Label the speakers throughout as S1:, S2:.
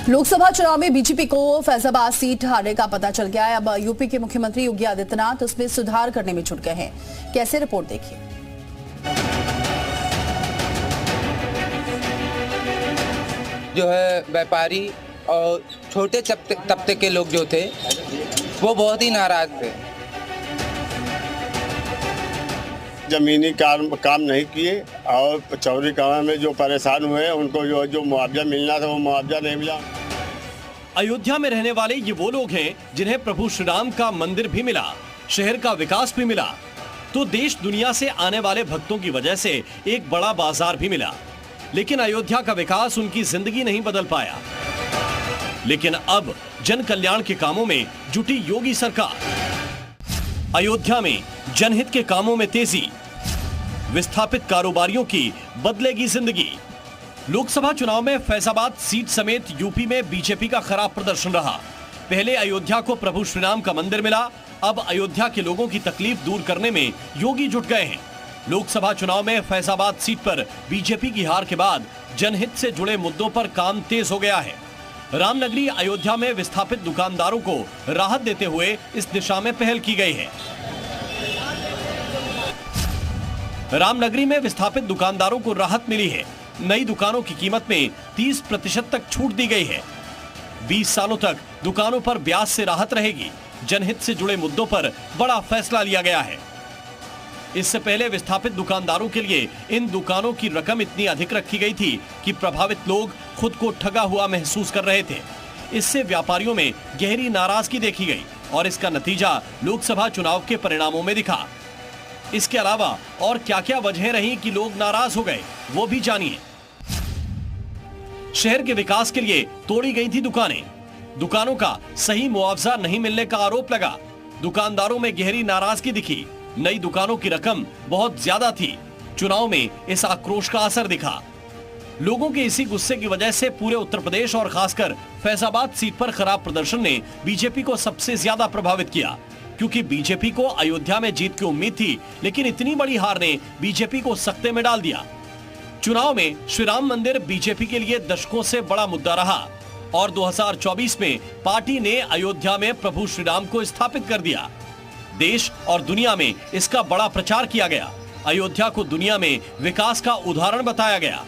S1: लोकसभा चुनाव में बीजेपी को फैजाबाद सीट हारने का पता चल गया है। अब यूपी के मुख्यमंत्री योगी आदित्यनाथ उसमें सुधार करने में जुट गए हैं। कैसे, रिपोर्ट देखिए।
S2: जो है व्यापारी और छोटे तबके के लोग जो थे वो बहुत ही नाराज थे।
S3: जमीनी काम नहीं किए और चौरी काम में जो परेशान हुए उनको जो मुआवजा मिलना था वो मुआवजा नहीं मिला।
S4: अयोध्या में रहने वाले ये वो लोग हैं जिन्हें प्रभु श्री राम का मंदिर भी मिला, शहर का विकास भी मिला, तो देश दुनिया से आने वाले भक्तों की वजह से एक बड़ा बाजार भी मिला। लेकिन अयोध्या का विकास उनकी जिंदगी नहीं बदल पाया। लेकिन अब जन कल्याण के कामों में जुटी योगी सरकार। अयोध्या में जनहित के कामों में तेजी, विस्थापित कारोबारियों की बदलेगी जिंदगी। लोकसभा चुनाव में फैजाबाद सीट समेत यूपी में बीजेपी का खराब प्रदर्शन रहा। पहले अयोध्या को प्रभु श्री राम का मंदिर मिला, अब अयोध्या के लोगों की तकलीफ दूर करने में योगी जुट गए हैं। लोकसभा चुनाव में फैजाबाद सीट पर बीजेपी की हार के बाद जनहित से जुड़े मुद्दों पर काम तेज हो गया है। रामनगरी अयोध्या में विस्थापित दुकानदारों को राहत देते हुए इस दिशा में पहल की गई है। रामनगरी में विस्थापित दुकानदारों को राहत मिली है। नई दुकानों की कीमत में 30% तक छूट दी गई है। 20 सालों तक दुकानों पर ब्याज से राहत रहेगी। जनहित से जुड़े मुद्दों पर बड़ा फैसला लिया गया है। इससे पहले विस्थापित दुकानदारों के लिए इन दुकानों की रकम इतनी अधिक रखी गई थी कि प्रभावित लोग खुद को ठगा हुआ महसूस कर रहे थे। इससे व्यापारियों में गहरी नाराजगी देखी गई और इसका नतीजा लोकसभा चुनाव के परिणामों में दिखा। इसके अलावा और क्या क्या वजहें रही कि लोग नाराज हो गए, वो भी जानिए। शहर के विकास के लिए तोड़ी गई थी दुकानें। दुकानों का सही मुआवजा नहीं मिलने का आरोप लगा। दुकानदारों में गहरी नाराजगी दिखी। नई दुकानों की रकम बहुत ज्यादा थी। चुनाव में इस आक्रोश का असर दिखा। लोगों के इसी गुस्से की वजह से पूरे उत्तर प्रदेश और खासकर फैजाबाद सीट पर खराब प्रदर्शन ने बीजेपी को सबसे ज्यादा प्रभावित किया, क्योंकि बीजेपी को अयोध्या में जीत की उम्मीद थी, लेकिन इतनी बड़ी हार ने बीजेपी को सख्ते में डाल दिया। चुनाव में श्री राम मंदिर बीजेपी के लिए दशकों से बड़ा मुद्दा रहा और 2024 में पार्टी ने अयोध्या में प्रभु श्री राम को स्थापित कर दिया। देश और दुनिया में इसका बड़ा प्रचार किया गया। अयोध्या को दुनिया में विकास का उदाहरण बताया गया।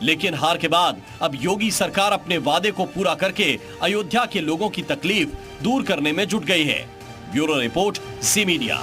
S4: लेकिन हार के बाद अब योगी सरकार अपने वादे को पूरा करके अयोध्या के लोगों की तकलीफ दूर करने में जुट गई है। ब्यूरो रिपोर्ट, जी मीडिया।